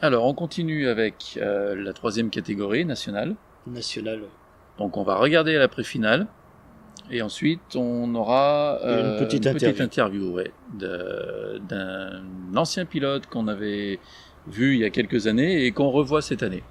Alors, on continue avec la troisième catégorie nationale. National. Donc, on va regarder la pré-finale. Et ensuite, on aura Une petite interview d'un ancien pilote qu'on avait vu il y a quelques années et qu'on revoit cette année.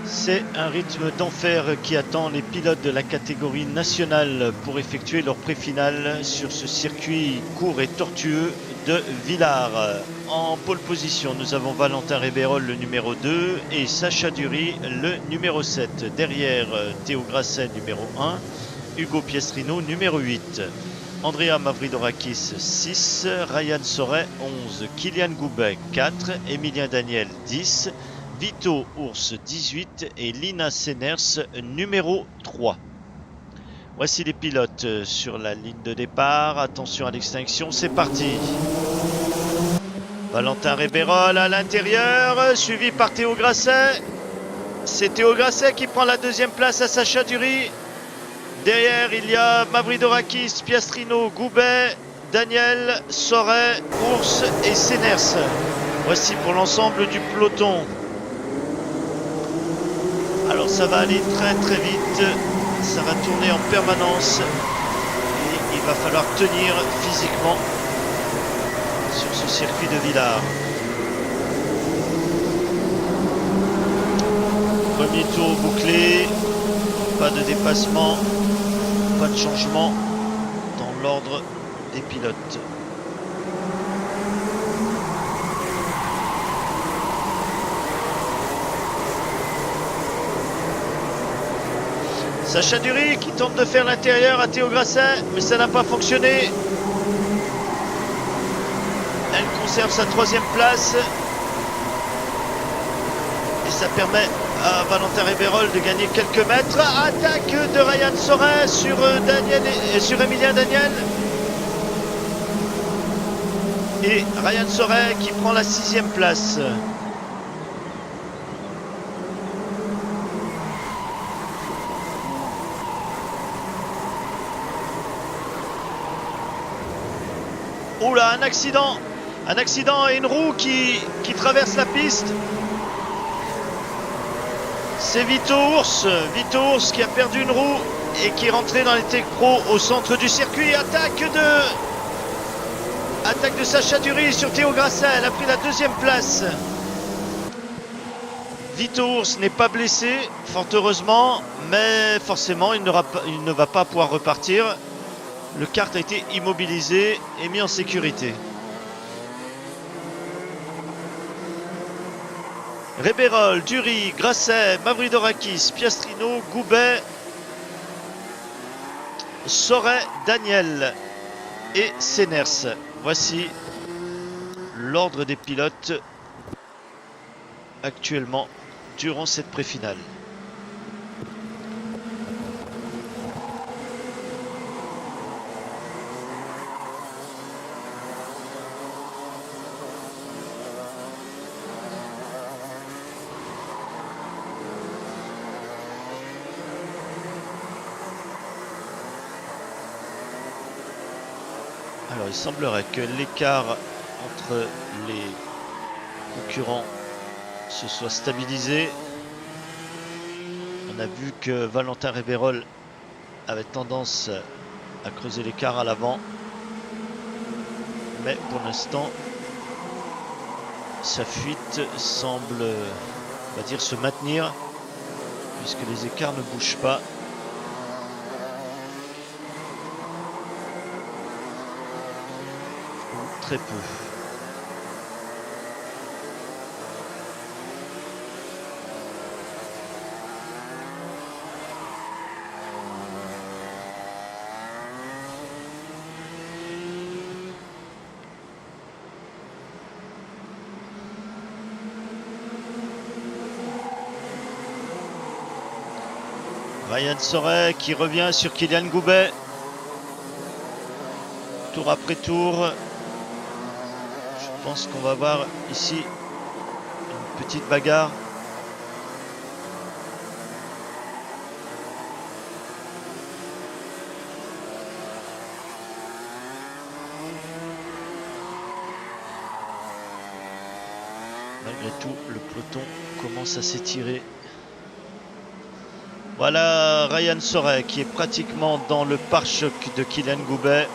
C'est un rythme d'enfer qui attend les pilotes de la catégorie nationale pour effectuer leur pré-finale sur ce circuit court et tortueux de Villars. En pole position, nous avons Valentin Réberol, le numéro 2, et Sacha Dury, le numéro 7. Derrière, Théo Grasset, numéro 1, Hugo Piestrino, numéro 8. Andrea Mavridorakis, 6, Ryan Soret, 11, Kylian Goubet, 4, Emilien Daniel, 10, Vito Ours, 18 et Lina Senners, numéro 3. Voici les pilotes sur la ligne de départ. Attention à l'extinction, c'est parti. Valentin Réberol à l'intérieur, suivi par Théo Grasset. C'est Théo Grasset qui prend la deuxième place à Sacha Dury. Derrière, il y a Mavridorakis, Piastrino, Goubet, Daniel, Soret, Ours et Senners. Voici pour l'ensemble du peloton. Alors ça va aller très très vite, ça va tourner en permanence et il va falloir tenir physiquement sur ce circuit de Villars. Premier tour bouclé, pas de dépassement, pas de changement dans l'ordre des pilotes. Sacha Dury qui tente de faire l'intérieur à Théo Grasset, mais ça n'a pas fonctionné. Elle conserve sa troisième place. Et ça permet à Valentin Réberol de gagner quelques mètres. Attaque de Ryan Soret sur sur Emilien Daniel. Et Ryan Soret qui prend la sixième place. Oula, un accident et une roue qui traverse la piste. C'est Vito Ours qui a perdu une roue et qui est rentré dans les Tech Pro au centre du circuit. Attaque de Sacha Dury sur Théo Grasset, elle a pris la deuxième place. Vito Ours n'est pas blessé, fort heureusement, mais forcément il ne va pas pouvoir repartir. Le kart a été immobilisé et mis en sécurité. Réberol, Dury, Grasset, Mavridorakis, Piastrino, Goubet, Soret, Daniel et Senners. Voici l'ordre des pilotes actuellement durant cette pré-finale. Alors il semblerait que l'écart entre les concurrents se soit stabilisé. On a vu que Valentin Réberol avait tendance à creuser l'écart à l'avant. Mais pour l'instant, sa fuite semble, on va dire, se maintenir puisque les écarts ne bougent pas. Très peu. Ryan Soret qui revient sur Kylian Goubet. Tour après tour. Je pense qu'on va voir ici une petite bagarre. Malgré tout, le peloton commence à s'étirer. Voilà Ryan Soray qui est pratiquement dans le pare-choc de Kylian Goubet.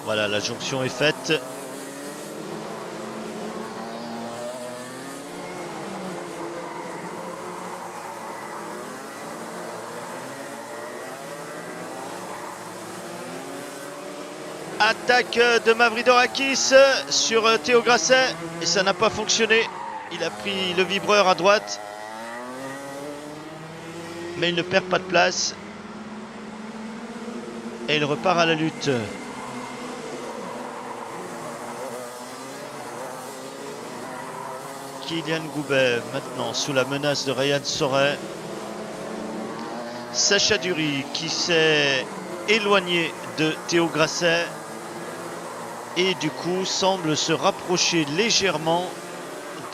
Voilà, la jonction est faite. Attaque de Mavridorakis sur Théo Grasset et ça n'a pas fonctionné. Il a pris le vibreur à droite, mais il ne perd pas de place et il repart à la lutte. Kylian Goubet maintenant sous la menace de Ryan Soray. Sacha Dury qui s'est éloigné de Théo Grasset et du coup semble se rapprocher légèrement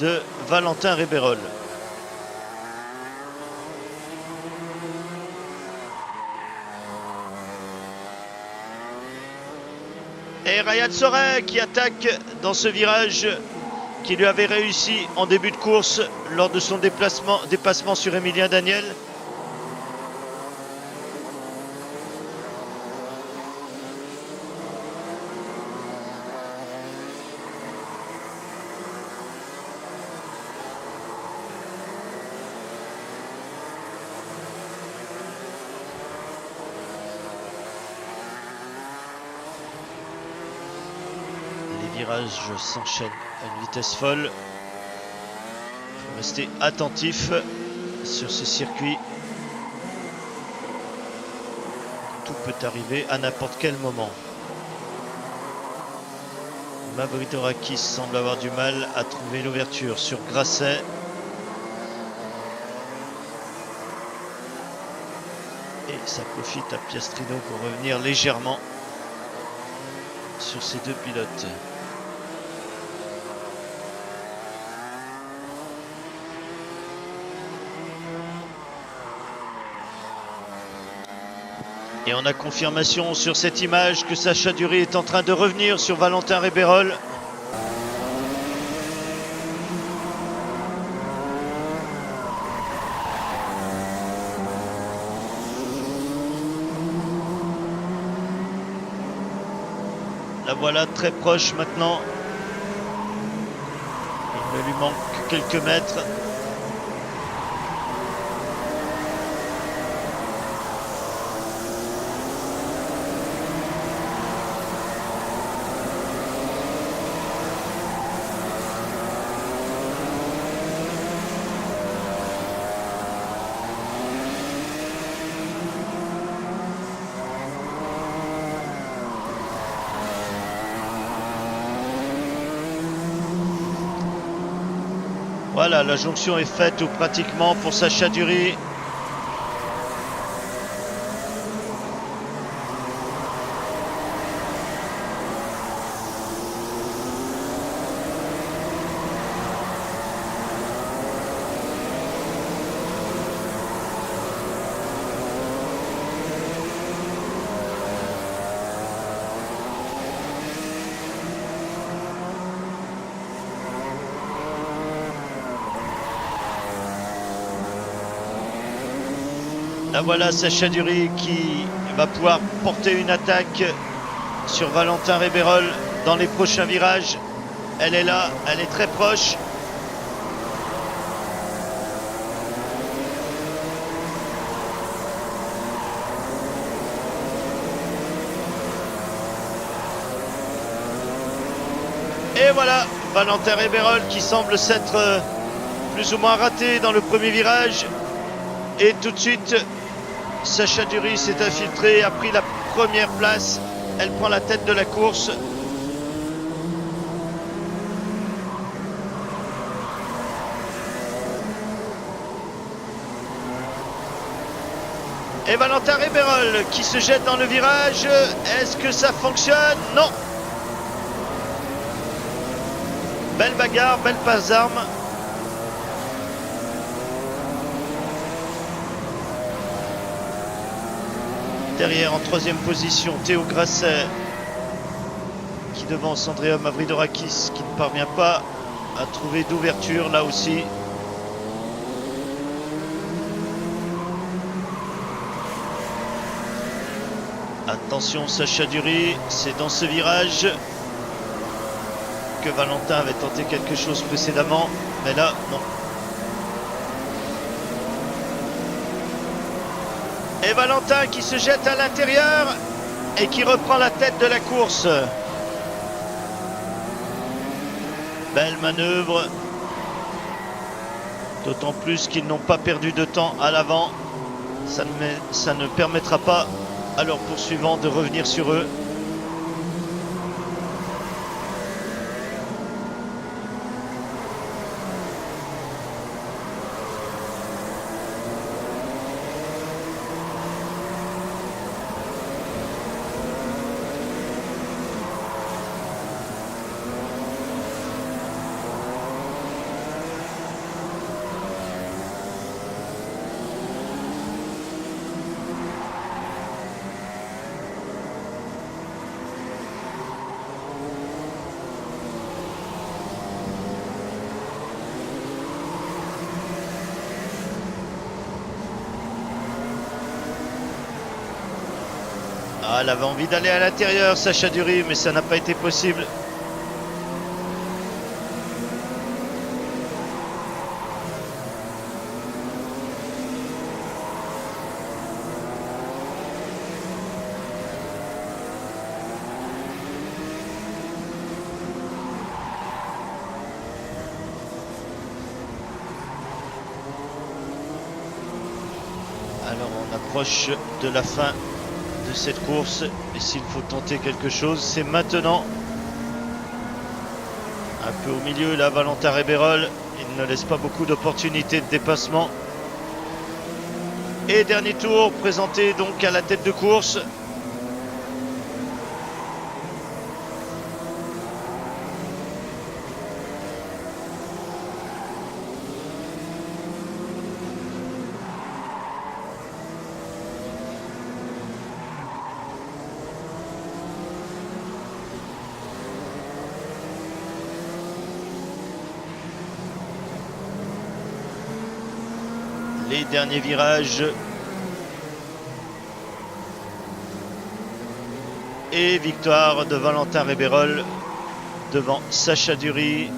de Valentin Réberol. Et Ryan Soray qui attaque dans ce virage qui lui avait réussi en début de course lors de son dépassement sur Emilien Daniel. Les virages s'enchaînent à une vitesse folle. Il faut rester attentif sur ce circuit. Tout peut arriver à n'importe quel moment. Mavridorakis semble avoir du mal à trouver l'ouverture sur Grasset. Et ça profite à Piastrino pour revenir légèrement sur ces deux pilotes. Et on a confirmation sur cette image que Sacha Dury est en train de revenir sur Valentin Réberol. La voilà très proche maintenant. Il ne lui manque que quelques mètres. Voilà, la jonction est faite ou pratiquement pour Sacha Dury. Là voilà Sacha Dury qui va pouvoir porter une attaque sur Valentin Réberol dans les prochains virages. Elle est là, elle est très proche. Et voilà, Valentin Réberol qui semble s'être plus ou moins raté dans le premier virage. Et tout de suite, Sacha Dury s'est infiltré, a pris la première place. Elle prend la tête de la course. Et Valentin Réberol qui se jette dans le virage. Est-ce que ça fonctionne? Non. Belle bagarre, belle passe d'armes. Derrière, en troisième position, Théo Grasset qui devance Andrea Mavridorakis qui ne parvient pas à trouver d'ouverture là aussi. Attention, Sacha Dury, c'est dans ce virage que Valentin avait tenté quelque chose précédemment, mais là, non. Et Valentin qui se jette à l'intérieur et qui reprend la tête de la course. Belle manœuvre. D'autant plus qu'ils n'ont pas perdu de temps à l'avant. Ça ne permettra pas à leurs poursuivants de revenir sur eux. Ah, elle avait envie d'aller à l'intérieur, Sacha Dury, mais ça n'a pas été possible. Alors on approche de la fin de cette course et s'il faut tenter quelque chose, c'est maintenant. Un peu au milieu là, Valentin Rebérol, il ne laisse pas beaucoup d'opportunités de dépassement. Et dernier tour présenté donc à la tête de course. Les derniers virages. Et victoire de Valentin Rebérol devant Sacha Dury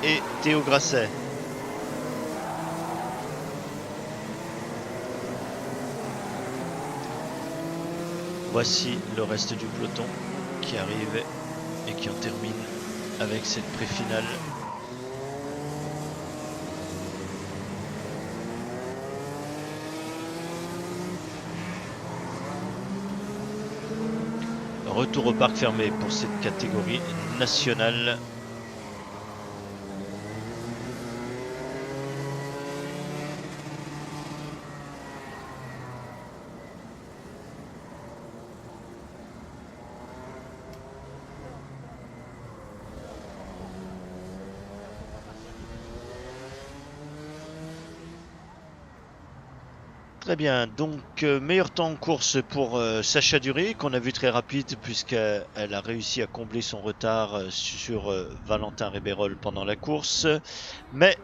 et Théo Grasset. Voici le reste du peloton qui arrive et qui en termine avec cette pré-finale. Retour au parc fermé pour cette catégorie nationale. Très bien, donc meilleur temps en course pour Sacha Dury, qu'on a vu très rapide puisqu'elle a réussi à combler son retard sur Valentin Rebérol pendant la course. Mais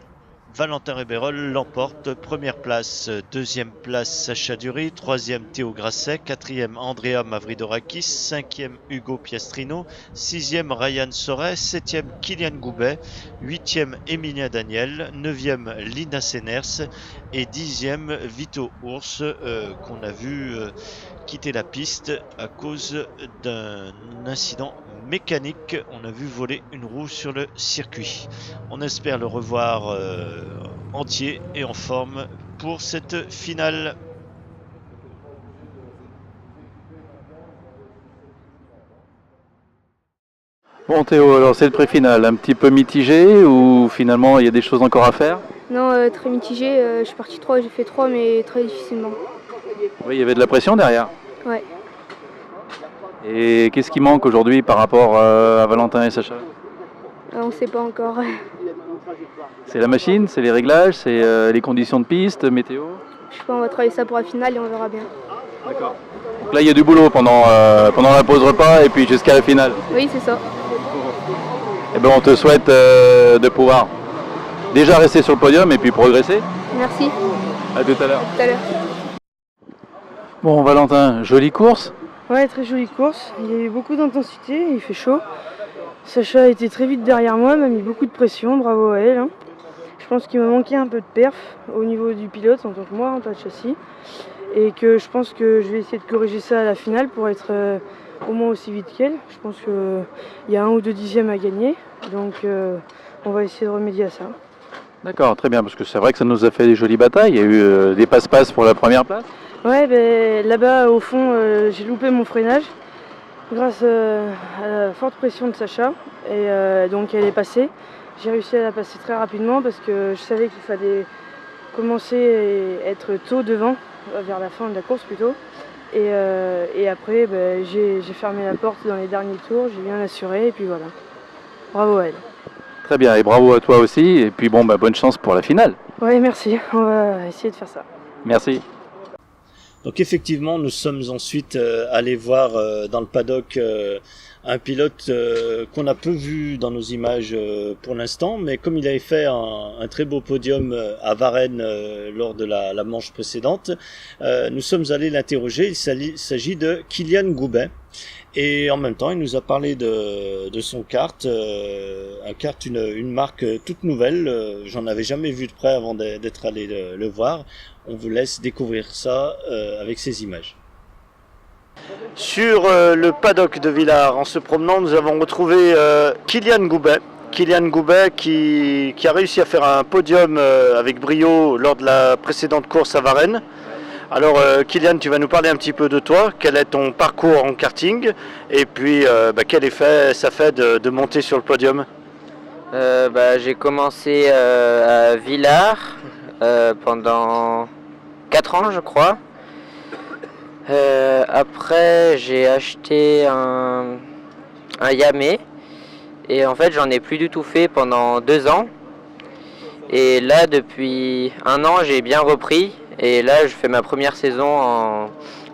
Valentin Rebérol l'emporte. Première place, deuxième place Sacha Dury, troisième Théo Grasset, quatrième Andrea Mavridorakis, cinquième Hugo Piastrino, sixième Ryan Soret, septième Kylian Goubet, huitième Emilia Daniel, neuvième Lina Senners et dixième Vito Ours qu'on a vu quitter la piste à cause d'un incident mécanique. On a vu voler une roue sur le circuit. On espère le revoir entier et en forme pour cette finale. Bon Théo, alors c'est le pré-final, un petit peu mitigé ou finalement il y a des choses encore à faire? Non, très mitigé. Je suis parti 3, j'ai fait 3, mais très difficilement. Oui, il y avait de la pression derrière. Ouais. Et qu'est-ce qui manque aujourd'hui par rapport à Valentin et Sacha? On ne sait pas encore. C'est la machine, c'est les réglages, c'est les conditions de piste, météo? Je sais pas, on va travailler ça pour la finale et on verra bien. D'accord. Donc là, il y a du boulot pendant la pause repas et puis jusqu'à la finale. Oui, c'est ça. Et ben, on te souhaite de pouvoir déjà rester sur le podium et puis progresser. Merci. À tout à l'heure. À tout à l'heure. Bon, Valentin, jolie course. Ouais, très jolie course. Il y a eu beaucoup d'intensité, il fait chaud. Sacha a été très vite derrière moi, m'a mis beaucoup de pression, bravo à elle. Hein. Je pense qu'il m'a manqué un peu de perf au niveau du pilote en tant que moi, pas de châssis. Et que je pense que je vais essayer de corriger ça à la finale pour être au moins aussi vite qu'elle. Je pense qu'il y a 1 ou 2 dixièmes à gagner, donc on va essayer de remédier à ça. D'accord, très bien, parce que c'est vrai que ça nous a fait des jolies batailles. Il y a eu des passe-passe pour la première place. Ouais, ben, là-bas au fond, j'ai loupé mon freinage grâce à la forte pression de Sacha. Et donc elle est passée. J'ai réussi à la passer très rapidement parce que je savais qu'il fallait commencer et être tôt devant, vers la fin de la course plutôt. Et après, ben, j'ai fermé la porte dans les derniers tours, j'ai bien assuré et puis voilà. Bravo à elle. Très bien, et bravo à toi aussi. Et puis bon, bah, bonne chance pour la finale. Ouais, merci. On va essayer de faire ça. Merci. Donc effectivement, nous sommes ensuite allés voir dans le paddock un pilote qu'on a peu vu dans nos images pour l'instant, mais comme il avait fait un très beau podium à Varennes lors de la manche précédente, nous sommes allés l'interroger. Il s'agit de Kylian Goubet. Et en même temps, il nous a parlé de son kart, un kart, une marque toute nouvelle. J'en avais jamais vu de près avant d'être allé le voir. On vous laisse découvrir ça avec ces images. Sur le paddock de Villars, en se promenant, nous avons retrouvé Kylian Goubet. Kylian Goubet qui a réussi à faire un podium avec brio lors de la précédente course à Varennes. Alors Kylian, tu vas nous parler un petit peu de toi, quel est ton parcours en karting et puis quel effet ça fait de monter sur le podium? J'ai commencé à Villars pendant 4 ans je crois. Après j'ai acheté un Yamé et en fait j'en ai plus du tout fait pendant 2 ans. Et là depuis 1 an j'ai bien repris. Et là, je fais ma première saison en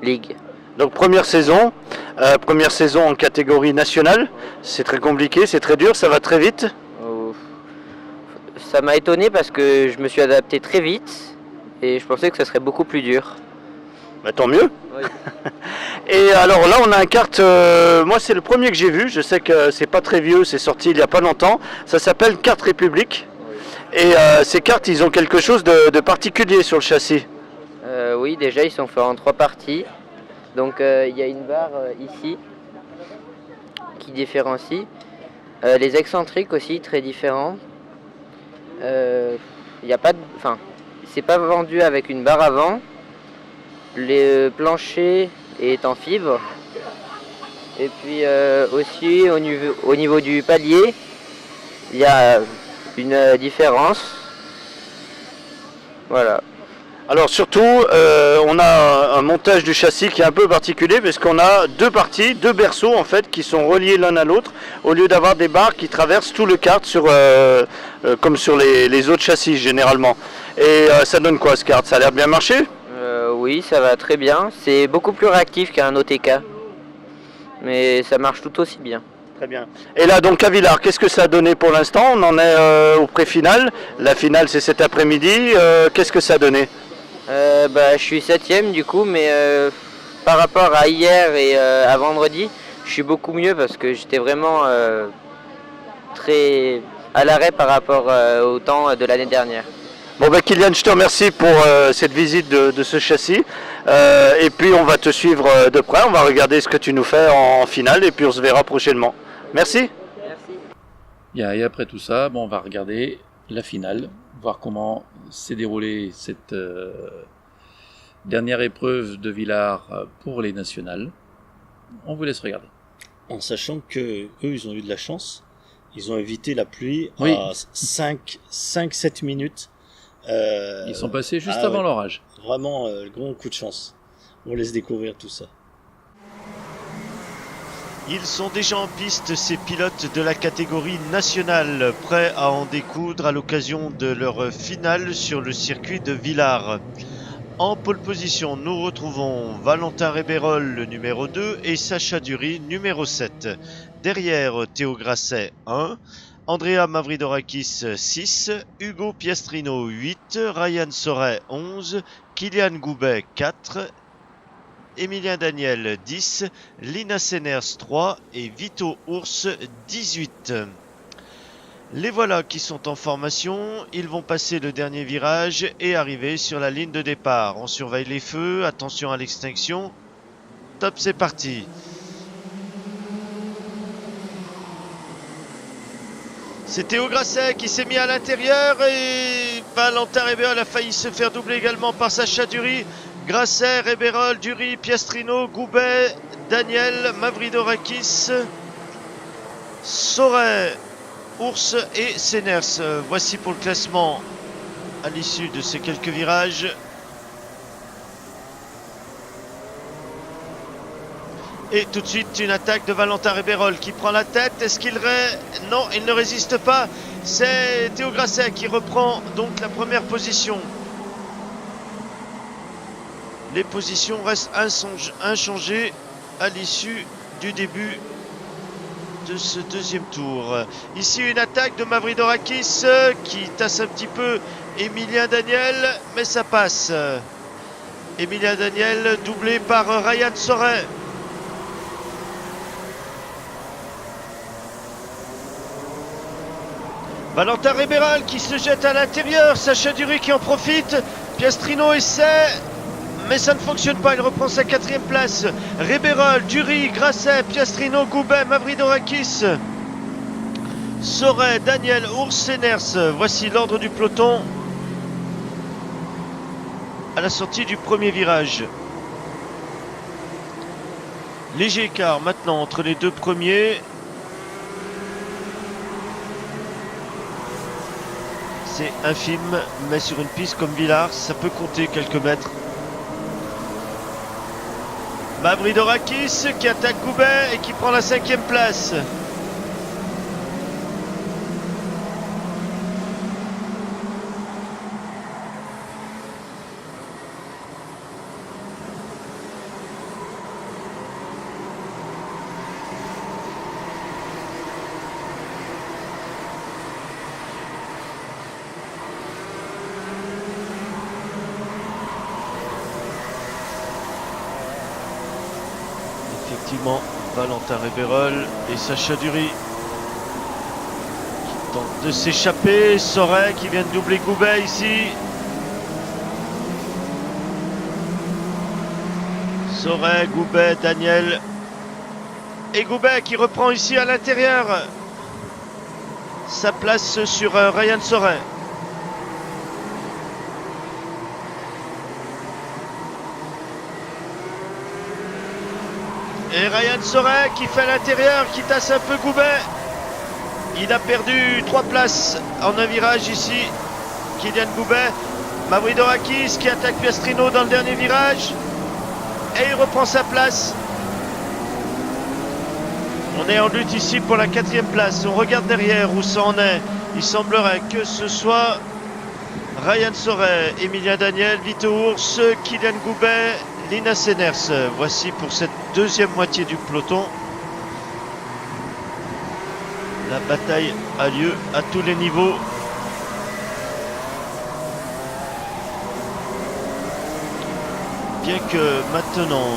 Ligue. Donc première saison en catégorie nationale. C'est très compliqué, c'est très dur, ça va très vite. Ça m'a étonné parce que je me suis adapté très vite et je pensais que ça serait beaucoup plus dur. Bah, tant mieux. Oui. Et alors là, on a un kart. Moi, c'est le premier que j'ai vu. Je sais que c'est pas très vieux, c'est sorti il y a pas longtemps. Ça s'appelle Kart République. Oui. Et ces cartes, ils ont quelque chose de particulier sur le châssis. Oui, déjà ils sont faits en 3 parties. Donc il y a une barre ici qui différencie. Les excentriques aussi très différents. Y a pas de, c'est pas vendu avec une barre avant. Le plancher est en fibre. Et puis aussi au niveau du palier, il y a une différence. Voilà. Alors surtout, on a un montage du châssis qui est un peu particulier parce qu'on a 2 parties, 2 berceaux en fait qui sont reliés l'un à l'autre au lieu d'avoir des barres qui traversent tout le kart comme sur les autres châssis généralement. Et ça donne quoi ce kart? Ça a l'air bien marcher? Oui, ça va très bien. C'est beaucoup plus réactif qu'un OTK, mais ça marche tout aussi bien. Très bien. Et là donc à Villars, qu'est-ce que ça a donné pour l'instant? On en est au pré-finale. La finale c'est cet après-midi. Qu'est-ce que ça a donné? Je suis 7ème du coup, mais par rapport à hier et à vendredi, je suis beaucoup mieux parce que j'étais vraiment très à l'arrêt par rapport au temps de l'année dernière. Bon Kylian, je te remercie pour cette visite de ce châssis. Et puis on va te suivre de près, on va regarder ce que tu nous fais en finale et puis on se verra prochainement. Merci. Merci. Bien, et après tout ça, on va regarder la finale, voir comment s'est déroulée cette dernière épreuve de Villars pour les nationales. On vous laisse regarder. En sachant que eux, ils ont eu de la chance, ils ont évité la pluie à 5-7 minutes. Ils sont passés juste avant l'orage. Vraiment, grand coup de chance. On laisse découvrir tout ça. Ils sont déjà en piste, ces pilotes de la catégorie nationale, prêts à en découdre à l'occasion de leur finale sur le circuit de Villars. En pole position, nous retrouvons Valentin Réberol, le numéro 2, et Sacha Dury, numéro 7. Derrière, Théo Grasset, 1. Andrea Mavridorakis, 6. Hugo Piastrino, 8. Ryan Soret, 11. Kylian Goubet, 4. Emilien Daniel, 10. Lina Senners, 3. Et Vito Ours, 18. Les voilà qui sont en formation, ils vont passer le dernier virage et arriver sur la ligne de départ. On surveille les feux, attention à l'extinction. Top, c'est parti. C'est Théo Grasset qui s'est mis à l'intérieur et Valentin Réberol a failli se faire doubler également par Sacha Dury. Grasset, Réberol, Dury, Piastrino, Goubet, Daniel, Mavridorakis, Soret, Ours et Senners. Voici pour le classement à l'issue de ces quelques virages. Et tout de suite une attaque de Valentin Réberol qui prend la tête. Est-ce qu'il Non, il ne résiste pas. C'est Théo Grasset qui reprend donc la première position. Les positions restent inchangées à l'issue du début de ce deuxième tour. Ici une attaque de Mavridorakis qui tasse un petit peu Emilien Daniel, mais ça passe. Emilien Daniel doublé par Ryan Soret. Valentin Réberol qui se jette à l'intérieur, Sacha Dury qui en profite, Piastrino essaie, mais ça ne fonctionne pas, il reprend sa 4e place. Réberol, Dury, Grasset, Piastrino, Goubet, Mavridorakis, Soret, Daniel, Ours, Senners. Voici l'ordre du peloton à la sortie du premier virage. Léger écart maintenant entre les deux premiers. C'est infime, mais sur une piste comme Villars, ça peut compter quelques mètres. Mavridorakis qui attaque Goubet et qui prend la 5e place. Effectivement, Valentin Réberol et Sacha Dury qui tentent de s'échapper. Soret qui vient de doubler Goubet ici. Soret, Goubet, Daniel. Et Goubet qui reprend ici à l'intérieur sa place sur Ryan Soret. Et Ryan Soret qui fait à l'intérieur, qui tasse un peu Goubet. Il a perdu 3 places en un virage ici. Kylian Goubet. Mavridorakis qui attaque Piastrino dans le dernier virage. Et il reprend sa place. On est en lutte ici pour la 4e place. On regarde derrière où ça en est. Il semblerait que ce soit Ryan Soret, Emilien Daniel, Vito Ours, Kylian Goubet, Lina Senners. Voici pour cette deuxième moitié du peloton. La bataille a lieu à tous les niveaux. Bien que maintenant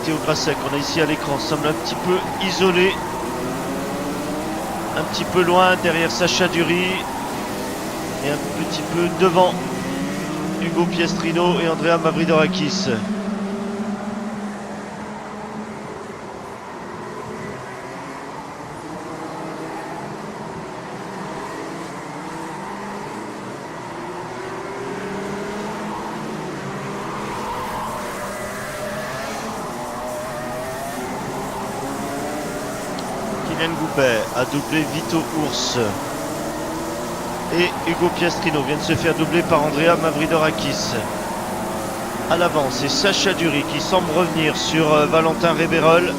Théo Grasset qu'on a ici à l'écran semble un petit peu isolé, un petit peu loin derrière Sacha Dury et un petit peu devant Hugo Piastrino et Andrea Mavridorakis. Kylian Goubet a doublé Vito Ours. Et Hugo Piastrino vient de se faire doubler par Andrea Mavridorakis. À l'avant, c'est Sacha Dury qui semble revenir sur Valentin Réberol.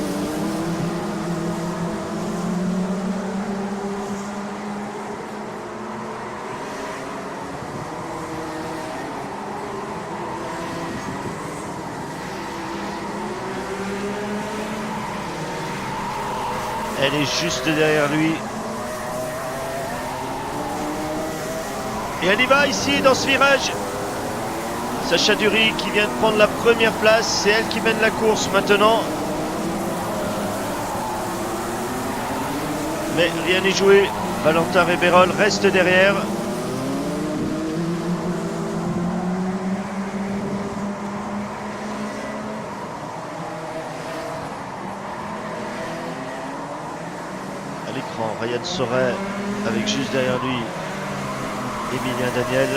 Elle est juste derrière lui. Et elle y va ici dans ce virage. Sacha Dury qui vient de prendre la première place. C'est elle qui mène la course maintenant. Mais rien n'est joué. Valentin Réberol reste derrière. À l'écran, Ryan Soret avec juste derrière lui Emilien Daniel.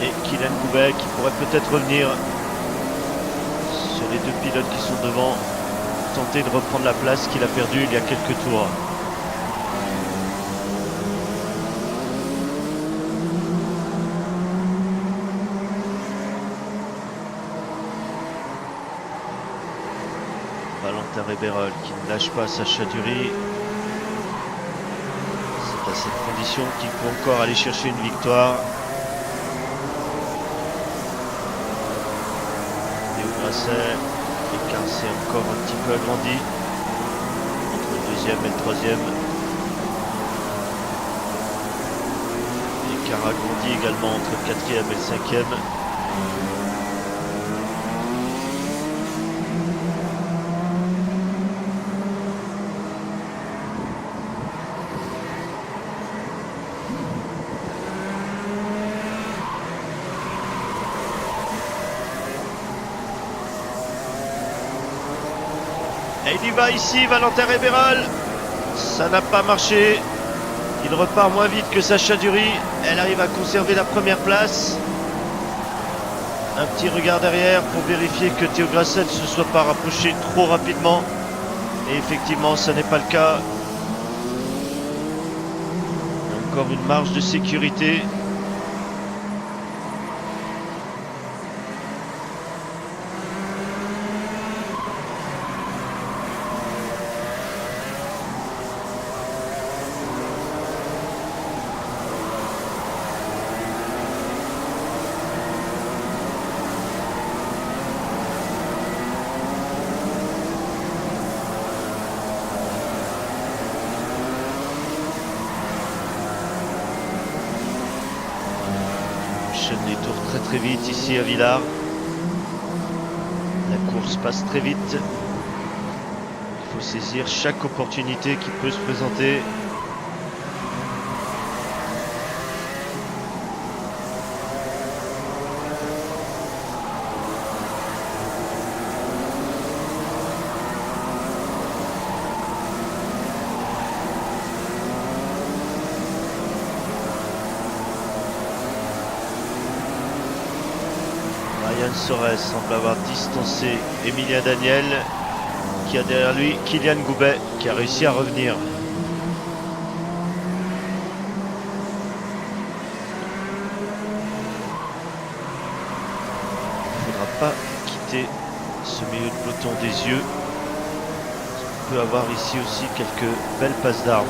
Et Kylian Goubet qui pourrait peut-être revenir sur les deux pilotes qui sont devant, tenter de reprendre la place qu'il a perdue il y a quelques tours. Valentin Réberol qui ne lâche pas Sacha Dury. C'est à cette condition qu'il peut encore aller chercher une victoire. L'écart s'est encore un petit peu agrandi entre le deuxième et le troisième. L'écart agrandi également entre le quatrième et le cinquième. Et il y va ici, Valentin Réberol. Ça n'a pas marché. Il repart moins vite que Sacha Dury. Elle arrive à conserver la première place. Un petit regard derrière pour vérifier que Théo Grasset ne se soit pas rapproché trop rapidement. Et effectivement, ça n'est pas le cas. Encore une marge de sécurité. Les tours très vite ici à Villars. La course passe très vite. Il faut saisir chaque opportunité qui peut se présenter. Ryan Soret semble avoir distancé Emilien Daniel, qui a derrière lui Kylian Goubet qui a réussi à revenir. Il ne faudra pas quitter ce milieu de peloton des yeux. On peut avoir ici aussi quelques belles passes d'armes.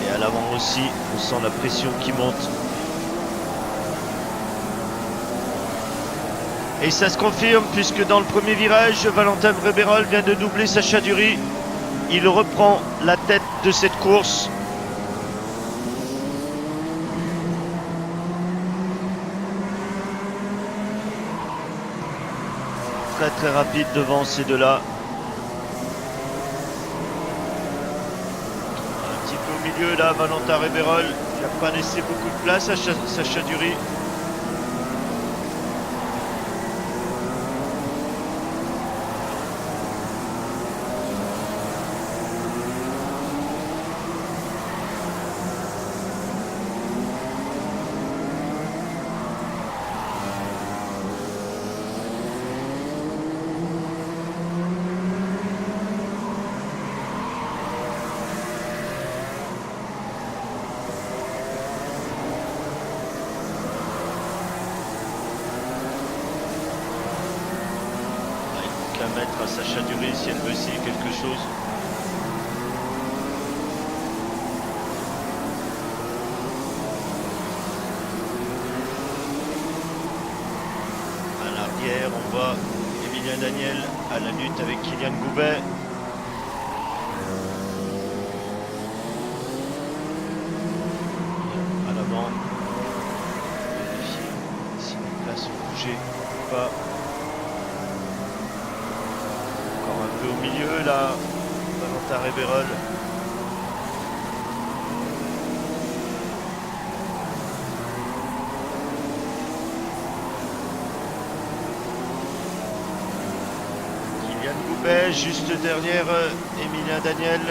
Et à l'avant aussi, on sent la pression qui monte. Et ça se confirme puisque dans le premier virage, Valentin Réberol vient de doubler Sacha Dury. Il reprend la tête de cette course. Très rapide devant ces deux-là. Un petit peu au milieu là, Valentin Réberol. Il n'a pas laissé beaucoup de place à Sacha Dury. À mettre à Sacha Dury si elle veut essayer quelque chose. derrière, on voit Emilien Daniel à la lutte avec Kylian Goubet. À l'avant, vérifier si les places ont bougé ou pas. Encore un peu au milieu là, Valentin Révérol. Kylian Goubet, juste derrière Emilien Daniel.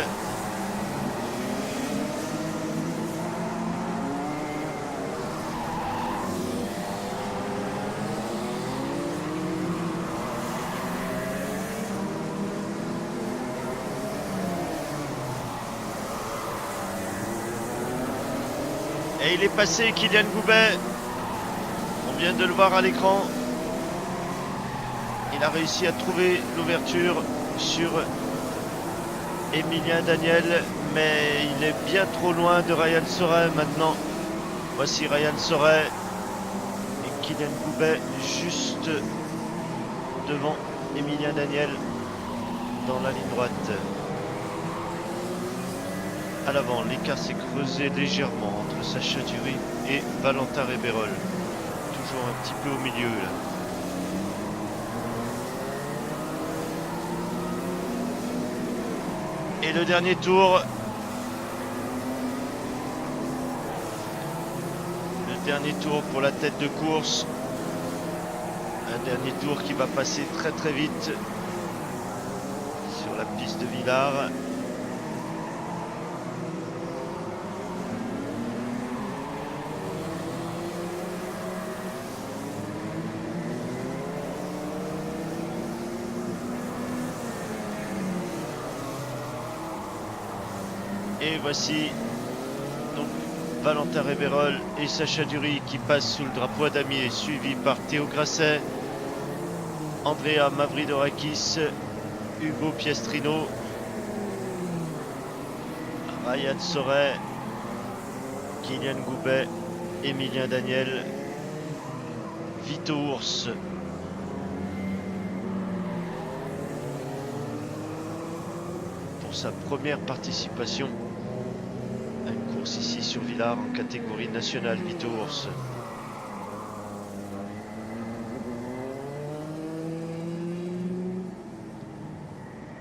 Et il est passé, Kylian Goubet. On vient de le voir à l'écran. Il a réussi à trouver l'ouverture sur Emilien Daniel, mais il est bien trop loin de Ryan Soret maintenant. Voici Ryan Soret et Kylian Goubet juste devant Emilien Daniel dans la ligne droite. À l'avant, l'écart s'est creusé légèrement entre Sacha Dury et Valentin Révérol. Toujours un petit peu au milieu là. Et le dernier tour. Le dernier tour pour la tête de course. Un dernier tour qui va passer très très vite sur la piste de Villars. Et voici donc Valentin Révérol et Sacha Dury qui passent sous le drapeau à damier, suivi par Théo Grasset, Andrea Mavridorakis, Hugo Piestrino, Ryan Soret, Kylian Goubet, Emilien Daniel, Vito Ours. Pour sa première participation à une course ici sur Villars en catégorie nationale, Vito Ours.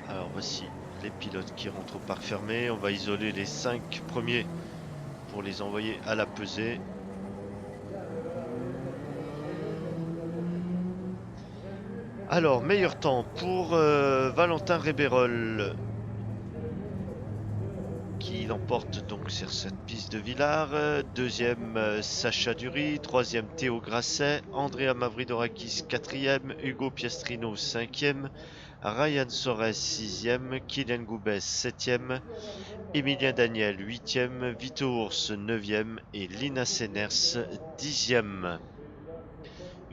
Alors voici les pilotes qui rentrent au parc fermé. On va isoler les 5 premiers pour les envoyer à la pesée. Alors, meilleur temps pour Valentin Révérol, qui l'emporte donc sur cette piste de Villars. Deuxième, Sacha Dury. Troisième, Théo Grasset. Andrea Mavridorakis, quatrième. Hugo Piestrino, cinquième. Ryan Soret, sixième. Kylian Goubet, septième. Emilien Daniel, huitième. Vito Ours, neuvième. Et Lina Senners, dixième.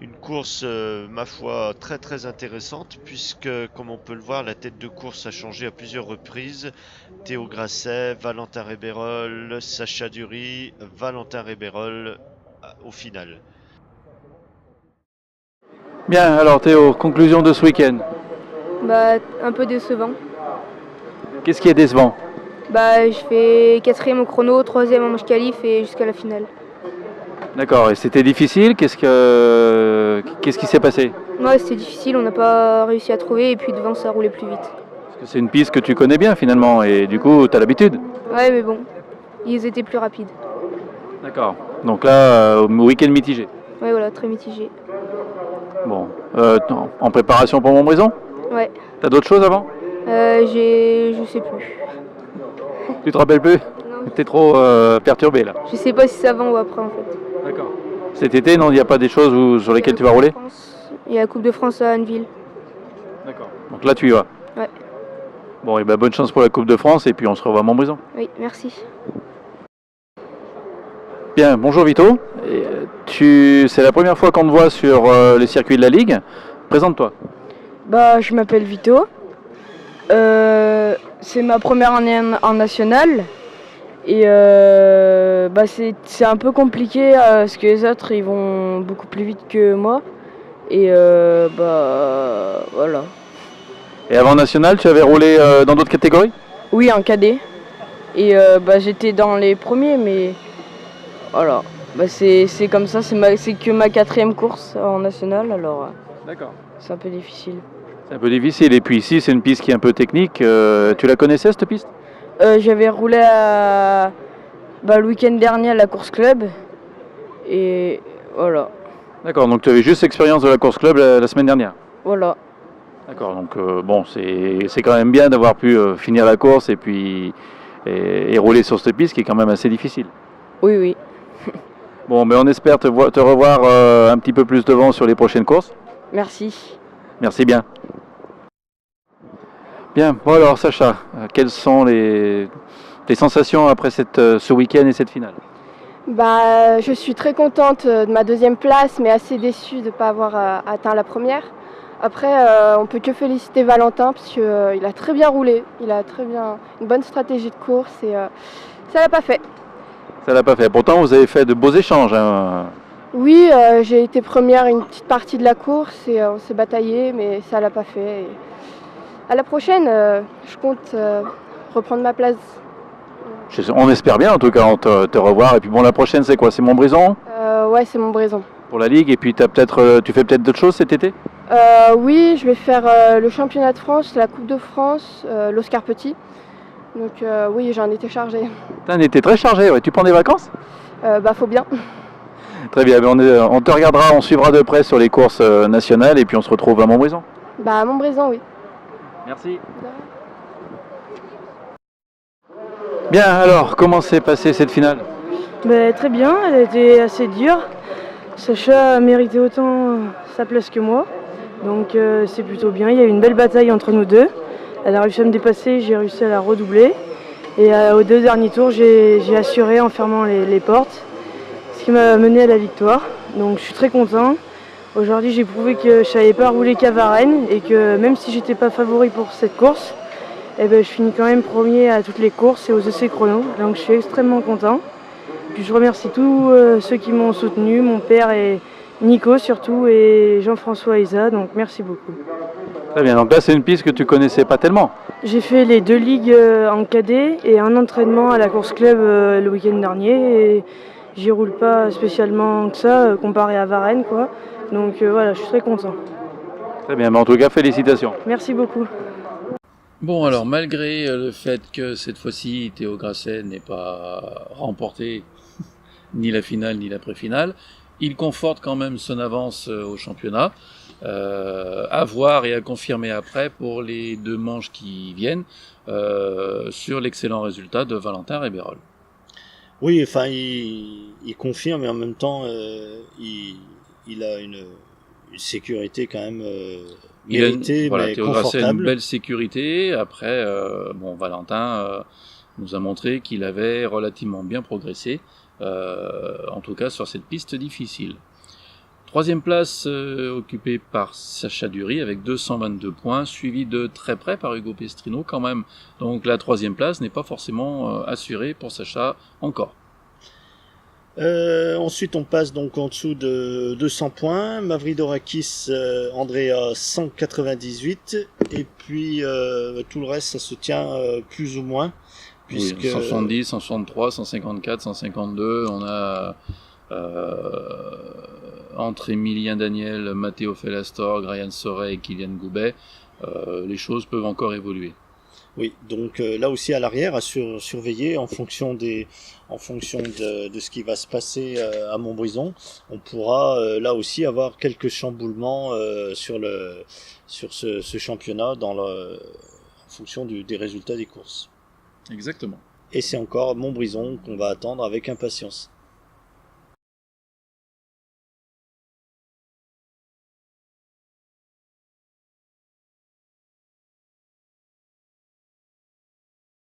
Une course, ma foi, très très intéressante, puisque, comme on peut le voir, la tête de course a changé à plusieurs reprises. Théo Grasset, Valentin Révérol, Sacha Dury, Valentin Révérol au final. Bien, alors Théo, conclusion de ce week-end. Bah, un peu décevant. Qu'est-ce qui est décevant? Bah, je fais 4e au chrono, 3e en manche qualif et jusqu'à la finale. D'accord, et c'était difficile? Qu'est-ce qui s'est passé? Ouais, c'était difficile, on n'a pas réussi à trouver et puis devant ça roulait plus vite. Parce que c'est une piste que tu connais bien finalement et du coup tu as l'habitude. Ouais, mais bon, ils étaient plus rapides. D'accord, donc là, week-end mitigé. Ouais, voilà, très mitigé. Bon, en préparation pour Montbrison? Ouais. T'as d'autres choses avant? Je sais plus. Tu te rappelles plus? Non. T'es trop perturbé là. Je sais pas si c'est avant ou après en fait. D'accord. Cet été, non, il n'y a pas des choses sur lesquelles tu vas rouler? Il y a la Coupe de France à Anneville. D'accord. Donc là tu y vas? Ouais. Bon, et ben bonne chance pour la Coupe de France et puis on se revoit à Montbrison. Oui, merci. Bien, bonjour Vito. C'est la première fois qu'on te voit sur les circuits de la Ligue. Présente-toi. Bah, je m'appelle Vito. C'est ma première année en national. Et bah c'est un peu compliqué parce que les autres ils vont beaucoup plus vite que moi. Et voilà. Et avant national, tu avais roulé dans d'autres catégories? Oui, en cadet. Et j'étais dans les premiers, mais voilà. C'est comme ça, c'est que ma 4e course en national, alors D'accord. c'est un peu difficile. C'est un peu difficile. Et puis ici, c'est une piste qui est un peu technique. Tu la connaissais, cette piste? J'avais roulé le week-end dernier à la course club. Et voilà. D'accord, donc tu avais juste l'expérience de la course club la semaine dernière. Voilà. D'accord, donc c'est quand même bien d'avoir pu finir la course et puis et rouler sur cette piste qui est quand même assez difficile. Oui, oui. Bon, mais on espère te revoir un petit peu plus devant sur les prochaines courses. Merci. Merci bien. Bien, bon alors Sacha, quelles sont les sensations après ce week-end et cette finale? Je suis très contente de ma 2e place, mais assez déçue de ne pas avoir atteint la première. Après, on peut que féliciter Valentin parce qu'il a très bien roulé, il a très bien une bonne stratégie de course et ça l'a pas fait. Ça l'a pas fait. Pourtant, vous avez fait de beaux échanges. Hein. Oui, j'ai été première une petite partie de la course et on s'est bataillé, mais ça l'a pas fait. Et à la prochaine, je compte reprendre ma place. On espère bien en tout cas te revoir. Et puis bon, la prochaine c'est quoi? C'est Montbrison Ouais, c'est Montbrison. pour la Ligue. Et puis tu fais peut-être d'autres choses cet été? Oui, je vais faire le championnat de France, la Coupe de France, l'Oscar Petit. Donc oui, j'ai un été chargé. T'as un été très chargé, ouais. Tu prends des vacances? Faut bien. Très bien, on te regardera, on suivra de près sur les courses nationales et puis on se retrouve à Montbrison. À Montbrison, oui. Merci. Bien, alors, comment s'est passée cette finale? Très bien, elle a été assez dure. Sacha a mérité autant sa place que moi. Donc c'est plutôt bien. Il y a eu une belle bataille entre nous deux. Elle a réussi à me dépasser, j'ai réussi à la redoubler. Et aux 2 derniers tours, j'ai assuré en fermant les portes, ce qui m'a mené à la victoire. Donc je suis très content. Aujourd'hui, j'ai prouvé que je ne savais pas rouler qu'à Varennes et que même si j'étais pas favori pour cette course, je finis quand même premier à toutes les courses et aux essais chrono. Donc je suis extrêmement content. Puis je remercie tous ceux qui m'ont soutenu, mon père et Nico surtout et Jean-François et Isa. Donc merci beaucoup. Très bien, donc là c'est une piste que tu connaissais pas tellement. J'ai fait les 2 ligues en cadet et un entraînement à la course club le week-end dernier. Et j'y roule pas spécialement que ça comparé à Varennes, quoi. Donc voilà, je suis très content. Très bien, mais en tout cas félicitations. Merci beaucoup. Bon, alors malgré le fait que cette fois-ci Théo Grasset n'ait pas remporté ni la finale ni la pré-finale, il conforte quand même son avance au championnat, à voir et à confirmer après pour les 2 manches qui viennent, sur l'excellent résultat de Valentin Réberol. Oui, enfin, il confirme, mais en même temps, il a une sécurité quand même méritée, mais Théo Grasset a une confortable. belle sécurité. Après, Valentin nous a montré qu'il avait relativement bien progressé, en tout cas sur cette piste difficile. 3e place occupée par Sacha Dury avec 222 points, suivi de très près par Hugo Pestrino quand même. Donc la 3e place n'est pas forcément assurée pour Sacha encore. Ensuite, on passe donc en dessous de 200 points. Mavridorakis, Andrea 198, et puis tout le reste, ça se tient plus ou moins. Puisque... Oui, 170, 163, 154, 152, on a entre Emilien Daniel, Matteo Fellastor, Ryan Soret et Kylian Goubet, les choses peuvent encore évoluer. Oui, donc là aussi à l'arrière, à surveiller en fonction de ce qui va se passer à Montbrison. On pourra là aussi avoir quelques chamboulements sur ce championnat en fonction des résultats des courses. Exactement. Et c'est encore Montbrison qu'on va attendre avec impatience.